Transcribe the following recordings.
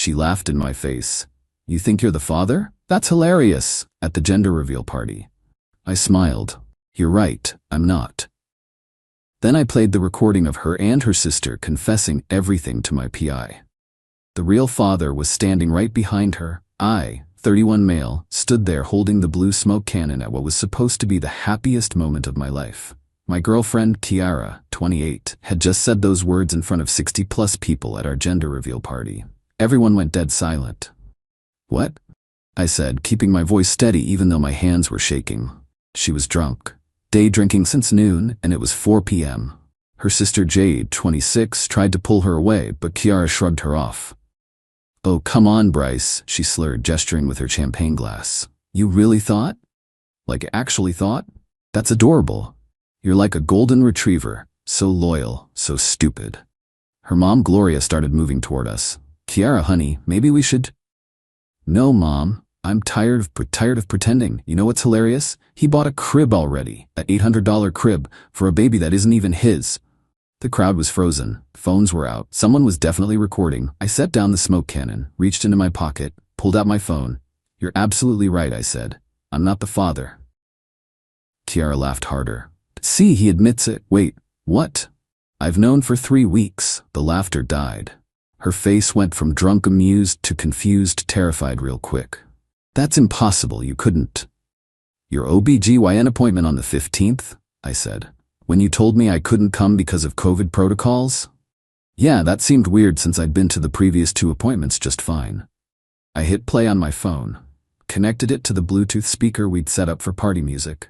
She laughed in my face. You think you're the father? That's hilarious, at the gender reveal party. I smiled. You're right, I'm not. Then I played the recording of her and her sister confessing everything to my PI. The real father was standing right behind her. I, 31 male, stood there holding the blue smoke cannon at what was supposed to be the happiest moment of my life. My girlfriend, Kiara, 28, had just said those words in front of 60+ people at our gender reveal party. Everyone went dead silent. What? I said, keeping my voice steady even though my hands were shaking. She was drunk. Day drinking since noon, and it was 4 p.m. Her sister Jade, 26, tried to pull her away, but Kiara shrugged her off. Oh, come on, Bryce, she slurred, gesturing with her champagne glass. You really thought? Like actually thought? That's adorable. You're like a golden retriever, so loyal, so stupid. Her mom, Gloria, started moving toward us. Kiara, honey, maybe we should... No, Mom. I'm tired of pretending. You know what's hilarious? He bought a crib already, an $800 crib, for a baby that isn't even his. The crowd was frozen. Phones were out. Someone was definitely recording. I set down the smoke cannon, reached into my pocket, pulled out my phone. You're absolutely right, I said. I'm not the father. Kiara laughed harder. See, he admits it. Wait, what? I've known for 3 weeks. The laughter died. Her face went from drunk amused to confused terrified real quick. That's impossible, you couldn't. Your OBGYN appointment on the 15th? I said. When you told me I couldn't come because of COVID protocols? Yeah, that seemed weird since I'd been to the previous 2 appointments just fine. I hit play on my phone, connected it to the Bluetooth speaker we'd set up for party music.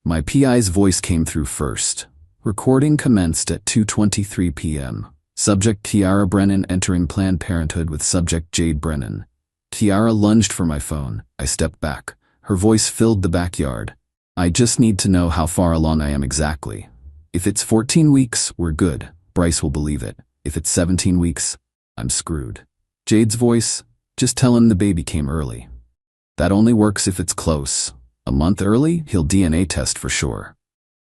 My PI's voice came through first. Recording commenced at 2:23 p.m. Subject Kiara Brennan entering Planned Parenthood with subject Jade Brennan. Kiara lunged for my phone. I stepped back. Her voice filled the backyard. I just need to know how far along I am exactly. If it's 14 weeks, we're good. Bryce will believe it. If it's 17 weeks, I'm screwed. Jade's voice, just tell him the baby came early. That only works if it's close. A month early, he'll DNA test for sure.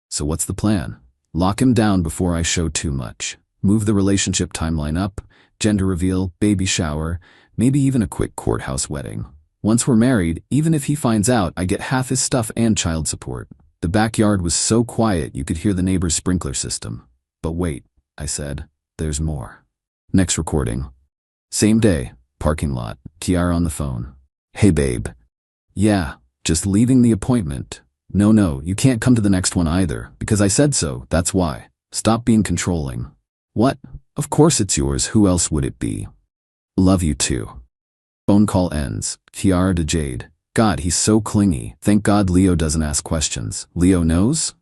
So what's the plan? Lock him down before I show too much. Move the relationship timeline up, gender reveal, baby shower, maybe even a quick courthouse wedding. Once we're married, even if he finds out, I get half his stuff and child support. The backyard was so quiet you could hear the neighbor's sprinkler system. But wait, I said, there's more. Next recording. Same day, parking lot, Kiara on the phone. Hey babe. Yeah, just leaving the appointment. No, you can't come to the next one either, because I said so, that's why. Stop being controlling. What? Of course it's yours, who else would it be? Love you too. Phone call ends. Kiara to Jade. God, he's so clingy. Thank God Leo doesn't ask questions. Leo knows?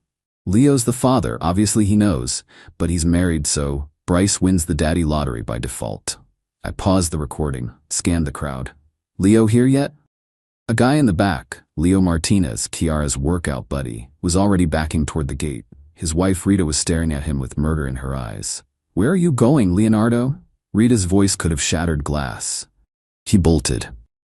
Leo's the father, obviously he knows, but he's married, so Bryce wins the daddy lottery by default. I paused the recording, scanned the crowd. Leo here yet? A guy in the back, Leo Martinez, Kiara's workout buddy, was already backing toward the gate. His wife Rita was staring at him with murder in her eyes. Where are you going, Leonardo? Rita's voice could have shattered glass. He bolted.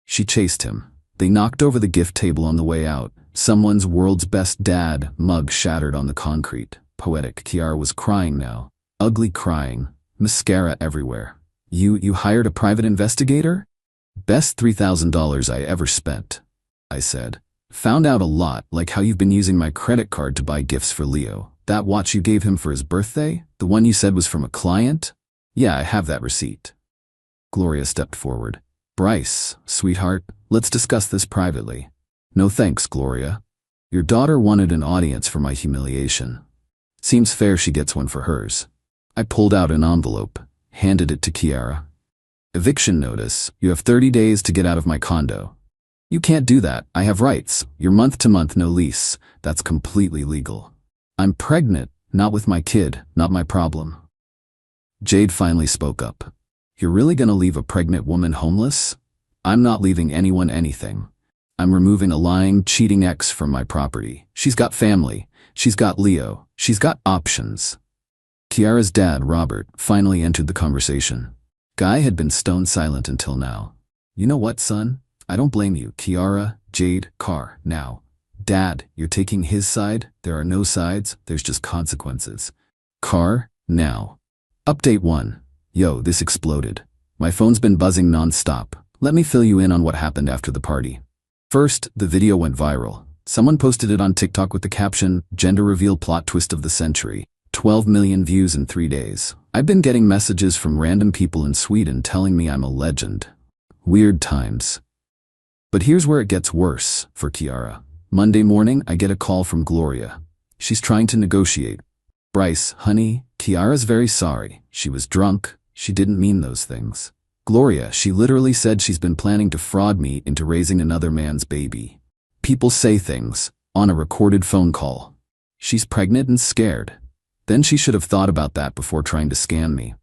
She chased him. They knocked over the gift table on the way out. Someone's world's best dad mug shattered on the concrete. Poetic. Kiara was crying now. Ugly crying. Mascara everywhere. You hired a private investigator? Best $3,000 I ever spent, I said. Found out a lot, like how you've been using my credit card to buy gifts for Leo. That watch you gave him for his birthday? The one you said was from a client? Yeah, I have that receipt. Gloria stepped forward. Bryce, sweetheart, let's discuss this privately. No thanks, Gloria. Your daughter wanted an audience for my humiliation. Seems fair she gets one for hers. I pulled out an envelope, handed it to Kiara. Eviction notice. You have 30 days to get out of my condo. You can't do that. I have rights. You're month to month, no lease. That's completely legal. I'm pregnant, not with my kid, not my problem. Jade finally spoke up. You're really gonna leave a pregnant woman homeless? I'm not leaving anyone anything. I'm removing a lying, cheating ex from my property. She's got family. She's got Leo. She's got options. Kiara's dad, Robert, finally entered the conversation. Guy had been stone silent until now. You know what, son? I don't blame you. Kiara, Jade, Carr, now. Dad, you're taking his side? There are no sides, there's just consequences. Carr, now. Update 1. Yo, this exploded. My phone's been buzzing non-stop. Let me fill you in on what happened after the party. First, the video went viral. Someone posted it on TikTok with the caption, "Gender reveal plot twist of the century." 12 million views in 3 days. I've been getting messages from random people in Sweden telling me I'm a legend. Weird times. But here's where it gets worse for Kiara. Monday morning, I get a call from Gloria. She's trying to negotiate. "Bryce, honey, Kiara's very sorry. She was drunk. She didn't mean those things." Gloria, she literally said she's been planning to fraud me into raising another man's baby. People say things on a recorded phone call. She's pregnant and scared. Then she should have thought about that before trying to scam me.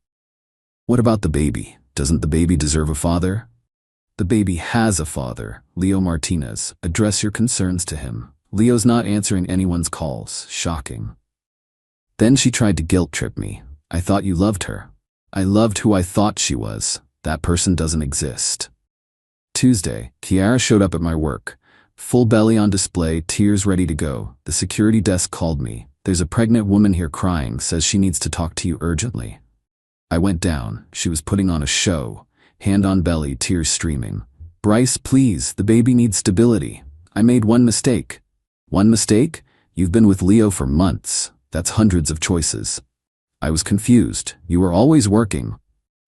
What about the baby? Doesn't the baby deserve a father? The baby has a father, Leo Martinez. Address your concerns to him. Leo's not answering anyone's calls. Shocking. Then she tried to guilt trip me. "I thought you loved her." I loved who I thought she was. That person doesn't exist. Tuesday, Kiara showed up at my work. Full belly on display, tears ready to go. The security desk called me. "There's a pregnant woman here crying, says she needs to talk to you urgently." I went down. She was putting on a show. Hand on belly, tears streaming. "Bryce, please, the baby needs stability. I made one mistake." "One mistake? You've been with Leo for months. That's hundreds of choices." I was confused. "You were always working."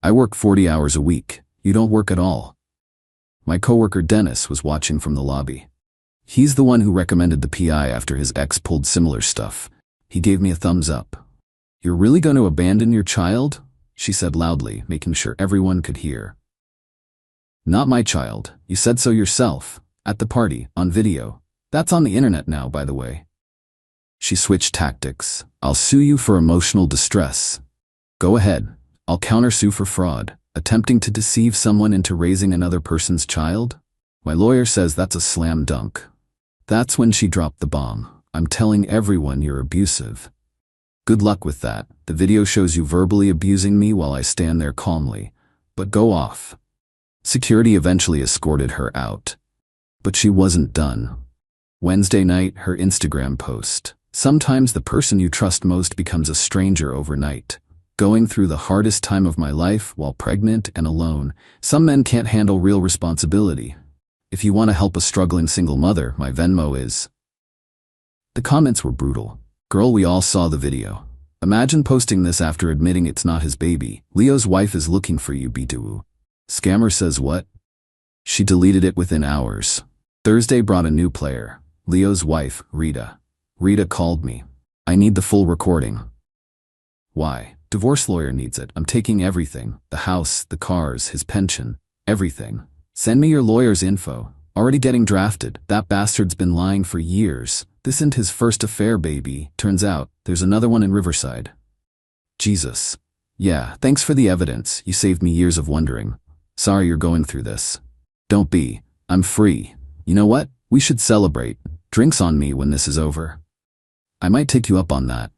"I work 40 hours a week. You don't work at all." My coworker Dennis was watching from the lobby. He's the one who recommended the PI after his ex pulled similar stuff. He gave me a thumbs up. "You're really going to abandon your child?" she said loudly, making sure everyone could hear. "Not my child. You said so yourself. At the party, on video. That's on the internet now, by the way." She switched tactics. "I'll sue you for emotional distress." "Go ahead. I'll countersue for fraud. Attempting to deceive someone into raising another person's child? My lawyer says that's a slam dunk." That's when she dropped the bomb. "I'm telling everyone you're abusive." Good luck with that. The video shows you verbally abusing me while I stand there calmly. But go off. Security eventually escorted her out. But she wasn't done. Wednesday night, her Instagram post. "Sometimes the person you trust most becomes a stranger overnight. Going through the hardest time of my life while pregnant and alone. Some men can't handle real responsibility. If you want to help a struggling single mother, my Venmo is." The comments were brutal. "Girl, we all saw the video. Imagine posting this after admitting it's not his baby. Leo's wife is looking for you, Bidu." Scammer says what? She deleted it within hours. Thursday brought a new player. Leo's wife, Rita. Rita called me. "I need the full recording." "Why? Divorce lawyer needs it. I'm taking everything. The house, the cars, his pension, everything. Send me your lawyer's info. Already getting drafted. That bastard's been lying for years. This isn't his first affair, baby. Turns out, there's another one in Riverside." Jesus. "Yeah, thanks for the evidence. You saved me years of wondering. Sorry you're going through this." "Don't be. I'm free. You know what? We should celebrate. Drinks on me when this is over." "I might take you up on that."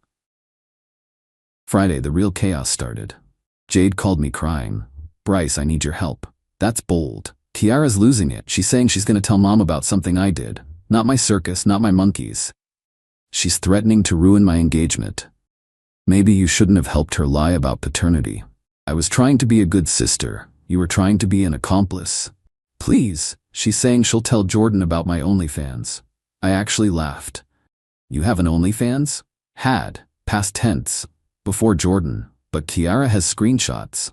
Friday, the real chaos started. Jade called me crying. "Bryce, I need your help." That's bold. Kiara's losing it. She's saying she's going to tell mom about something I did. Not my circus, not my monkeys. She's threatening to ruin my engagement. Maybe you shouldn't have helped her lie about paternity. I was trying to be a good sister. You were trying to be an accomplice. Please, she's saying she'll tell Jordan about my OnlyFans. I actually laughed. You have an OnlyFans? Had. Past tense. Before Jordan. But Kiara has screenshots.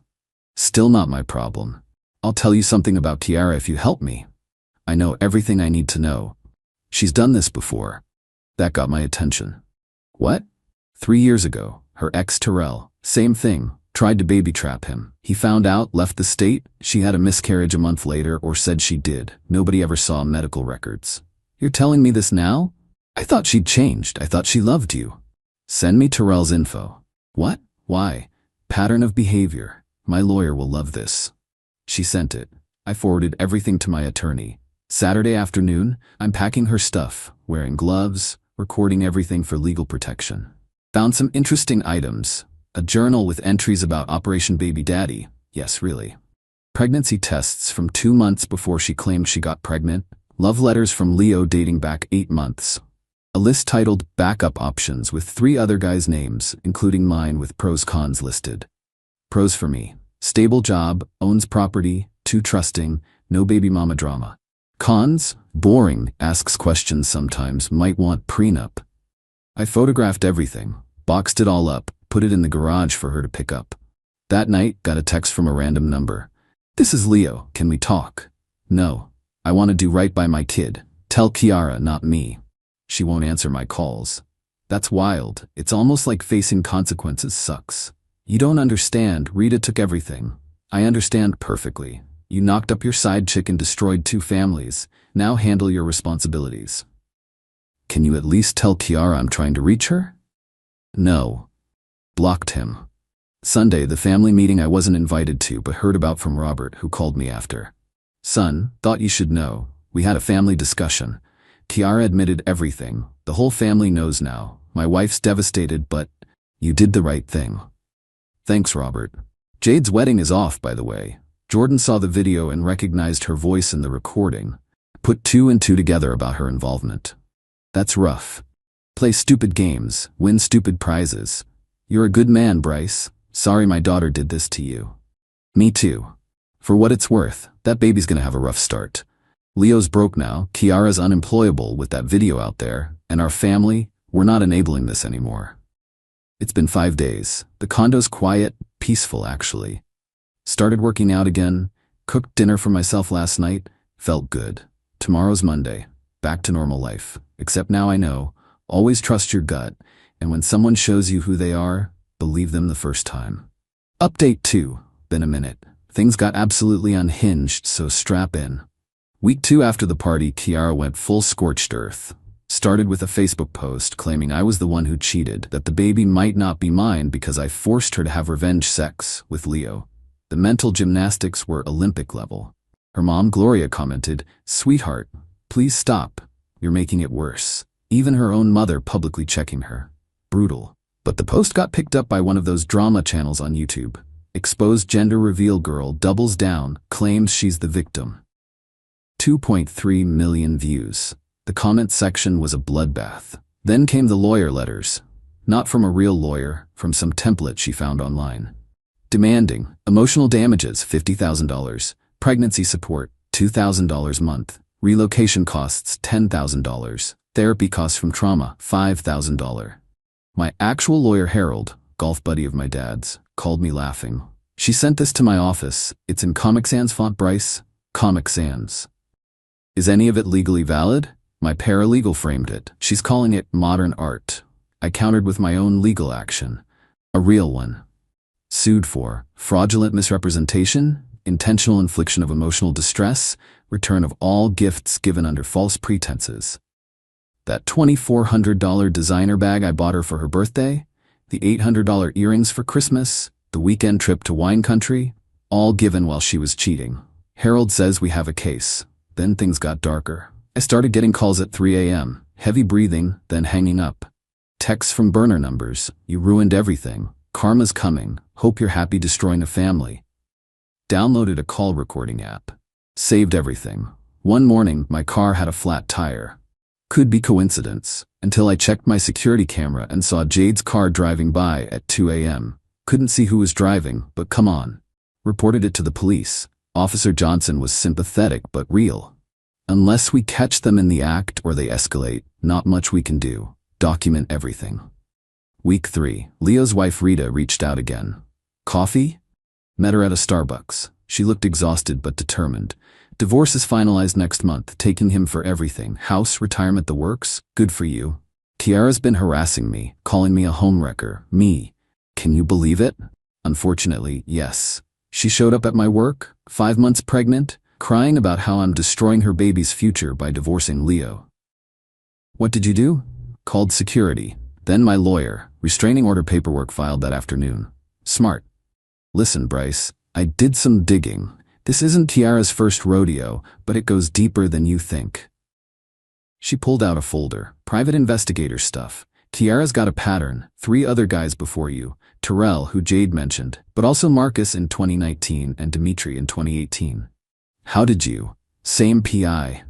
Still not my problem. I'll tell you something about Kiara if you help me. I know everything I need to know. She's done this before. That got my attention. What? 3 years ago, her ex Terrell, same thing, tried to baby trap him. He found out, left the state, she had a miscarriage a month later or said she did. Nobody ever saw medical records. You're telling me this now? I thought she'd changed. I thought she loved you. Send me Terrell's info. What? Why? Pattern of behavior. My lawyer will love this. She sent it. I forwarded everything to my attorney. Saturday afternoon, I'm packing her stuff, wearing gloves, recording everything for legal protection. Found some interesting items. A journal with entries about Operation Baby Daddy. Yes, really. Pregnancy tests from 2 months before she claimed she got pregnant. Love letters from Leo dating back 8 months. A list titled Backup Options with 3 other guys' names, including mine with pros cons listed. Pros for me. Stable job, owns property, too trusting, no baby mama drama. Cons? Boring, asks questions sometimes, might want prenup. I photographed everything, boxed it all up, put it in the garage for her to pick up. That night, got a text from a random number. This is Leo, can we talk? No. I want to do right by my kid. Tell Kiara, not me. She won't answer my calls. That's wild. It's almost like facing consequences sucks. You don't understand, Rita took everything. I understand perfectly. You knocked up your side chick and destroyed 2 families. Now handle your responsibilities. Can you at least tell Kiara I'm trying to reach her? No. Blocked him. Sunday, the family meeting I wasn't invited to but heard about from Robert, who called me after. Son, thought you should know. We had a family discussion. Kiara admitted everything. The whole family knows now. My wife's devastated, but you did the right thing. Thanks, Robert. Jade's wedding is off, by the way. Jordan saw the video and recognized her voice in the recording. Put 2 and 2 together about her involvement. That's rough. Play stupid games, win stupid prizes. You're a good man, Bryce. Sorry my daughter did this to you. Me too. For what it's worth, that baby's gonna have a rough start. Leo's broke now, Kiara's unemployable with that video out there, and our family, we're not enabling this anymore. It's been 5 days. The condo's quiet, peaceful actually. Started working out again, cooked dinner for myself last night, felt good. Tomorrow's Monday, back to normal life. Except now I know, always trust your gut, and when someone shows you who they are, believe them the first time. Update 2, been a minute. Things got absolutely unhinged, so strap in. Week 2 after the party, Kiara went full scorched earth. Started with a Facebook post claiming I was the one who cheated, that the baby might not be mine because I forced her to have revenge sex with Leo. The mental gymnastics were Olympic level. Her mom, Gloria, commented, "Sweetheart, please stop. You're making it worse." Even her own mother publicly checking her. Brutal. But the post got picked up by one of those drama channels on YouTube. Exposed gender reveal girl doubles down, claims she's the victim. 2.3 million views. The comment section was a bloodbath. Then came the lawyer letters. Not from a real lawyer, from some template she found online. Demanding emotional damages $50,000, pregnancy support $2,000 a month, relocation costs $10,000, therapy costs from trauma $5,000. My actual lawyer, Harold, golf buddy of my dad's, called me laughing. She sent this to my office. It's in Comic Sans font, Bryce. Comic Sans. Is any of it legally valid? My paralegal framed it. She's calling it modern art. I countered with my own legal action. A real one. Sued for fraudulent misrepresentation, intentional infliction of emotional distress, return of all gifts given under false pretenses. That $2,400 designer bag I bought her for her birthday, the $800 earrings for Christmas, the weekend trip to wine country, all given while she was cheating. Harold says we have a case. Then things got darker. I started getting calls at 3 a.m., heavy breathing, then hanging up. Texts from burner numbers, "You ruined everything. Karma's coming. Hope you're happy destroying a family." Downloaded a call recording app. Saved everything. One morning, my car had a flat tire. Could be coincidence, until I checked my security camera and saw Jade's car driving by at 2 a.m. Couldn't see who was driving, but come on. Reported it to the police. Officer Johnson was sympathetic but real. Unless we catch them in the act or they escalate, not much we can do. Document everything. Week 3, Leo's wife Rita reached out again. Coffee? Met her at a Starbucks. She looked exhausted but determined. Divorce is finalized next month, taking him for everything. House, retirement, the works. Good for you. Kiara's been harassing me, calling me a homewrecker. Me. Can you believe it? Unfortunately, yes. She showed up at my work, 5 months pregnant, crying about how I'm destroying her baby's future by divorcing Leo. What did you do? Called security. Then my lawyer, restraining order paperwork filed that afternoon. Smart. Listen, Bryce, I did some digging. This isn't Kiara's first rodeo, but it goes deeper than you think. She pulled out a folder, private investigator stuff. Kiara's got a pattern, 3 other guys before you, Terrell, who Jade mentioned, but also Marcus in 2019 and Dimitri in 2018. How did you? Same PI.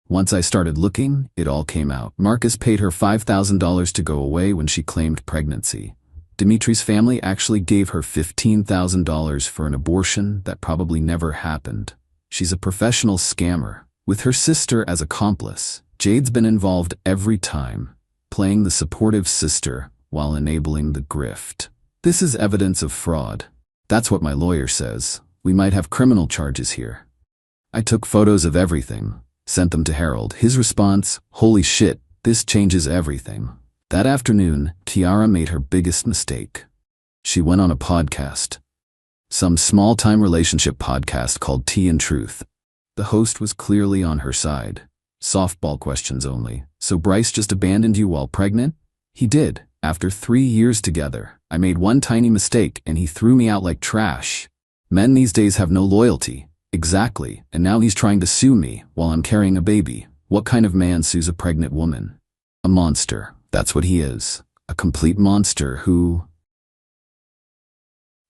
Once I started looking, it all came out. Marcus paid her $5,000 to go away when she claimed pregnancy. Dimitri's family actually gave her $15,000 for an abortion that probably never happened. She's a professional scammer, with her sister as accomplice. Jade's been involved every time, playing the supportive sister while enabling the grift. This is evidence of fraud. That's what my lawyer says. We might have criminal charges here. I took photos of everything, sent them to Harold. His response, "Holy shit, this changes everything." That afternoon, Tiara made her biggest mistake. She went on a podcast. Some small-time relationship podcast called Tea and Truth. The host was clearly on her side. Softball questions only. "So Bryce just abandoned you while pregnant?" "He did. After 3 years together. I made one tiny mistake and he threw me out like trash. Men these days have no loyalty." "Exactly. And now he's trying to sue me while I'm carrying a baby. What kind of man sues a pregnant woman?" "A monster. That's what he is. A complete monster who..."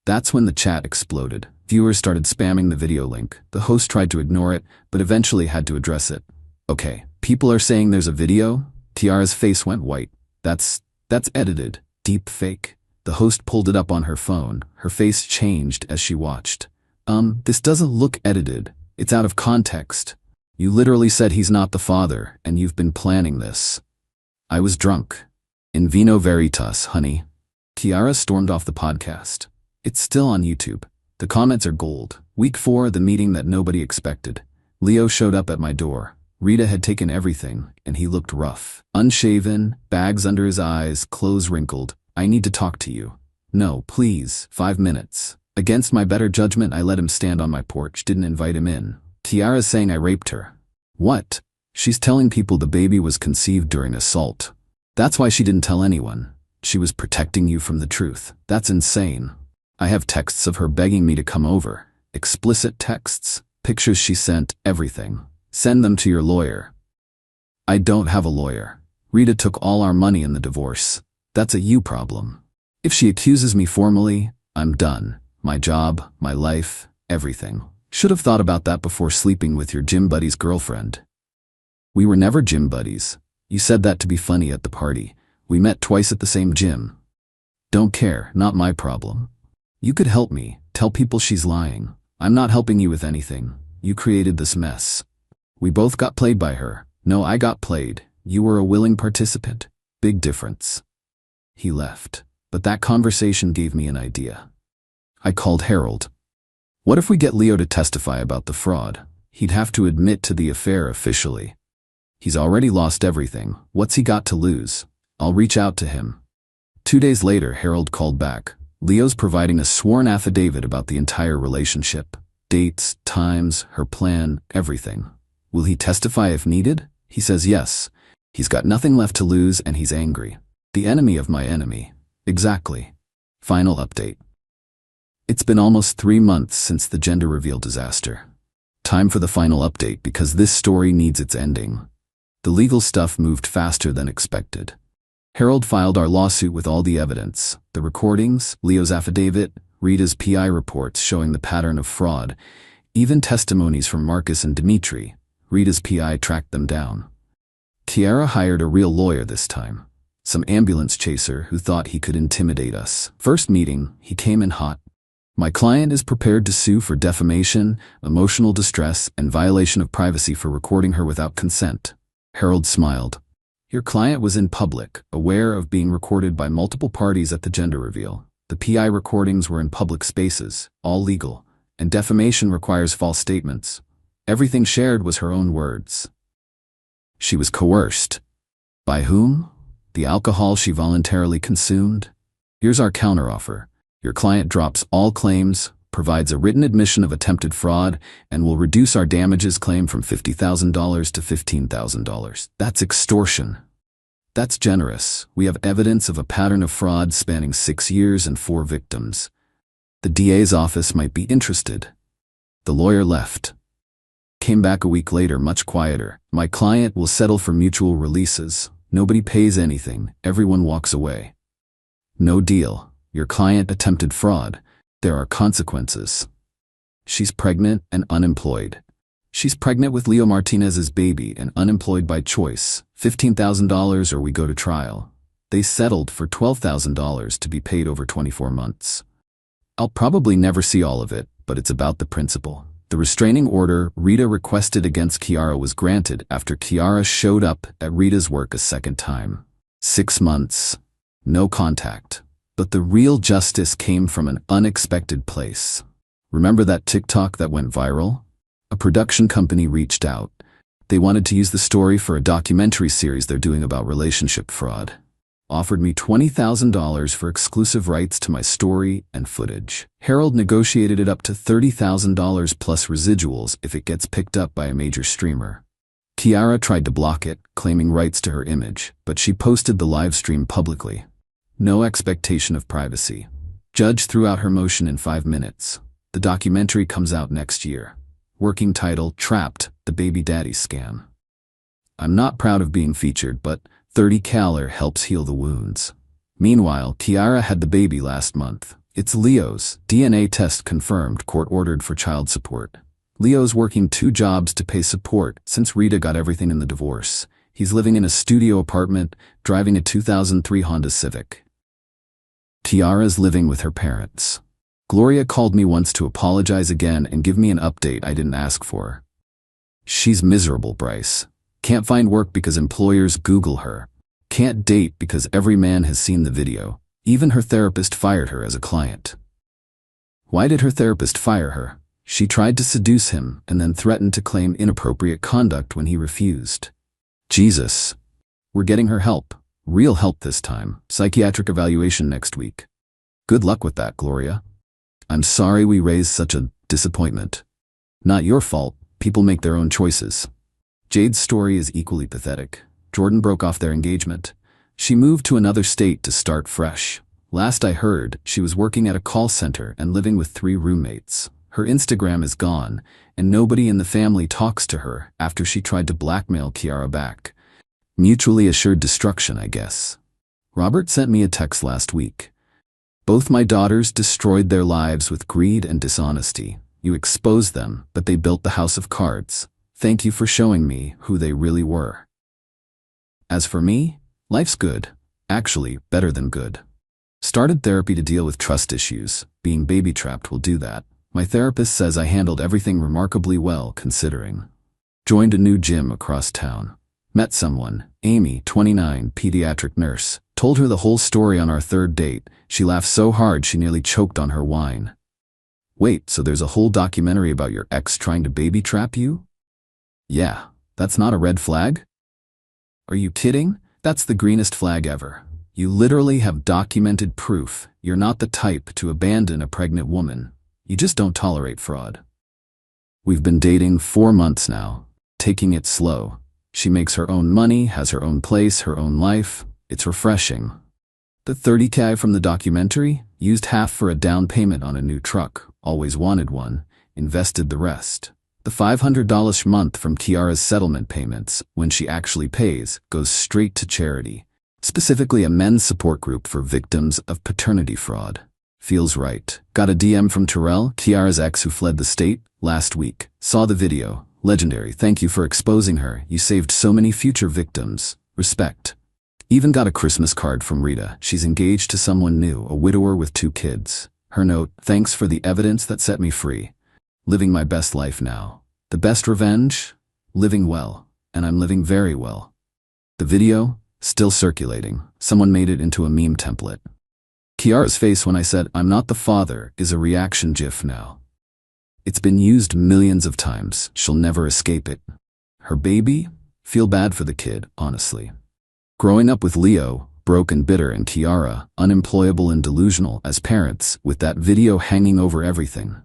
That's when the chat exploded. Viewers started spamming the video link. The host tried to ignore it, but eventually had to address it. "Okay, people are saying there's a video?" Tiara's face went white. That's edited. Deep fake." The host pulled it up on her phone. Her face changed as she watched. This doesn't look edited. It's out of context. You literally said he's not the father, and you've been planning this." "I was drunk. In vino veritas, honey." Tiara stormed off the podcast. It's still on YouTube. The comments are gold. Week 4, the meeting that nobody expected. Leo showed up at my door. Rita had taken everything, and he looked rough. Unshaven, bags under his eyes, clothes wrinkled. "I need to talk to you." "No, please, 5 minutes." Against my better judgment, I let him stand on my porch, didn't invite him in. "Tiara's saying I raped her." "What?" "She's telling people the baby was conceived during assault. That's why she didn't tell anyone. She was protecting you from the truth." "That's insane." "I have texts of her begging me to come over. Explicit texts, pictures she sent, everything. Send them to your lawyer." "I don't have a lawyer. Rita took all our money in the divorce. That's a you problem. If she accuses me formally, I'm done. My job, my life, everything. Should have thought about that before sleeping with your gym buddy's girlfriend." "We were never gym buddies. You said that to be funny at the party. We met twice at the same gym." "Don't care, not my problem. You could help me. Tell people she's lying. I'm not helping you with anything. You created this mess. We both got played by her." "No, I got played. You were a willing participant. Big difference." He left, but that conversation gave me an idea. I called Harold. "What if we get Leo to testify about the fraud? He'd have to admit to the affair officially. He's already lost everything. What's he got to lose? I'll reach out to him." 2 days later, Harold called back. "Leo's providing a sworn affidavit about the entire relationship. Dates, times, her plan, everything. Will he testify if needed?" He says yes. He's got nothing left to lose and he's angry. The enemy of my enemy. Exactly. Final update. It's been almost 3 months since the gender reveal disaster. Time for the final update because this story needs its ending. The legal stuff moved faster than expected. Harold filed our lawsuit with all the evidence, the recordings, Leo's affidavit, Rita's PI reports showing the pattern of fraud, even testimonies from Marcus and Dimitri. Rita's PI tracked them down. Tiara hired a real lawyer this time. Some ambulance chaser who thought he could intimidate us. First meeting, he came in hot. "My client is prepared to sue for defamation, emotional distress, and violation of privacy for recording her without consent." Harold smiled. "Your client was in public, aware of being recorded by multiple parties at the gender reveal. The PI recordings were in public spaces, all legal, and defamation requires false statements. Everything shared was her own words." "She was coerced. By whom? The alcohol she voluntarily consumed? Here's our counteroffer. Your client drops all claims, provides a written admission of attempted fraud, and will reduce our damages claim from $50,000 to $15,000. That's extortion." "That's generous. We have evidence of a pattern of fraud spanning 6 years and 4 victims. The DA's office might be interested." The lawyer left. Came back a week later, much quieter. "My client will settle for mutual releases. Nobody pays anything. Everyone walks away." "No deal. Your client attempted fraud. There are consequences." "She's pregnant and unemployed." "She's pregnant with Leo Martinez's baby and unemployed by choice. $15,000 or we go to trial." They settled for $12,000 to be paid over 24 months. I'll probably never see all of it, but it's about the principle. The restraining order Rita requested against Kiara was granted after Kiara showed up at Rita's work a second time. 6 months. No contact. But the real justice came from an unexpected place. Remember that TikTok that went viral? A production company reached out. They wanted to use the story for a documentary series they're doing about relationship fraud. Offered me $20,000 for exclusive rights to my story and footage. Harold negotiated it up to $30,000 plus residuals if it gets picked up by a major streamer. Kiara tried to block it, claiming rights to her image, but she posted the live stream publicly. No expectation of privacy. Judge threw out her motion in 5 minutes. The documentary comes out next year. Working title, Trapped, the Baby Daddy Scam. I'm not proud of being featured, but 30 Caler helps heal the wounds. Meanwhile, Kiara had the baby last month. It's Leo's. DNA test confirmed, court ordered for child support. Leo's working 2 jobs to pay support since Rita got everything in the divorce. He's living in a studio apartment, driving a 2003 Honda Civic. Kiara's living with her parents. Gloria called me once to apologize again and give me an update I didn't ask for. She's miserable, Bryce. Can't find work because employers Google her. Can't date because every man has seen the video. Even her therapist fired her as a client. Why did her therapist fire her? She tried to seduce him and then threatened to claim inappropriate conduct when he refused. Jesus. We're getting her help. Real help this time. Psychiatric evaluation next week. Good luck with that, Gloria. I'm sorry we raised such a disappointment. Not your fault. People make their own choices. Jade's story is equally pathetic. Jordan broke off their engagement. She moved to another state to start fresh. Last I heard, she was working at a call center and living with 3 roommates. Her Instagram is gone, and nobody in the family talks to her after she tried to blackmail Kiara back. Mutually assured destruction, I guess. Robert sent me a text last week. Both my daughters destroyed their lives with greed and dishonesty. You exposed them, but they built the house of cards. Thank you for showing me who they really were. As for me, life's good. Actually, better than good. Started therapy to deal with trust issues. Being baby trapped will do that. My therapist says I handled everything remarkably well considering. Joined a new gym across town. Met someone, Amy, 29, pediatric nurse. Told her the whole story on our 3rd date. She laughed so hard she nearly choked on her wine. Wait, so there's a whole documentary about your ex trying to baby trap you? Yeah, that's not a red flag? Are you kidding? That's the greenest flag ever. You literally have documented proof you're not the type to abandon a pregnant woman. You just don't tolerate fraud. We've been dating 4 months now, taking it slow. She makes her own money, has her own place, her own life. It's refreshing. The $30K from the documentary, used half for a down payment on a new truck, always wanted one, invested the rest. The $500 a month from Kiara's settlement payments, when she actually pays, goes straight to charity. Specifically a men's support group for victims of paternity fraud. Feels right. Got a DM from Terrell, Kiara's ex who fled the state, last week. Saw the video. Legendary. Thank you for exposing her. You saved so many future victims. Respect. Even got a Christmas card from Rita. She's engaged to someone new, a widower with 2 kids. Her note, thanks for the evidence that set me free. Living my best life now. The best revenge? Living well. And I'm living very well. The video? Still circulating. Someone made it into a meme template. Kiara's face when I said, I'm not the father, is a reaction gif now. It's been used millions of times. She'll never escape it. Her baby? Feel bad for the kid, honestly. Growing up with Leo, broke and bitter, and Kiara, unemployable and delusional as parents, with that video hanging over everything.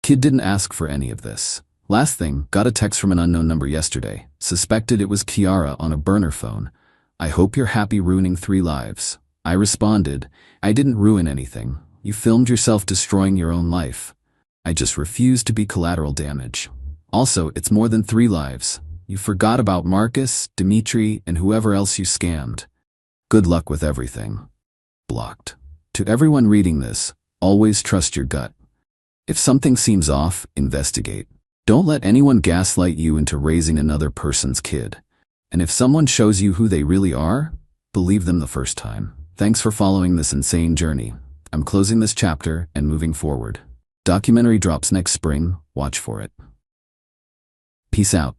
Kid didn't ask for any of this. Last thing, got a text from an unknown number yesterday. Suspected it was Kiara on a burner phone. I hope you're happy ruining 3 lives. I responded, I didn't ruin anything. You filmed yourself destroying your own life. I just refuse to be collateral damage. Also, it's more than 3 lives. You forgot about Marcus, Dimitri, and whoever else you scammed. Good luck with everything. Blocked. To everyone reading this, always trust your gut. If something seems off, investigate. Don't let anyone gaslight you into raising another person's kid. And if someone shows you who they really are, Believe them the first time. Thanks for following this insane journey. I'm closing this chapter and moving forward. Documentary drops next spring. Watch for it. Peace out.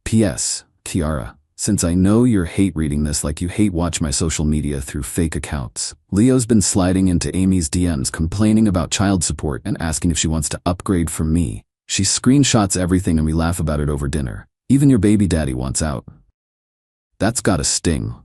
P.S. Kiara, since I know you hate reading this like you hate watch my social media through fake accounts, Leo's been sliding into Amy's DMs complaining about child support and asking if she wants to upgrade from me. She screenshots everything and we laugh about it over dinner. Even your baby daddy wants out. That's gotta sting.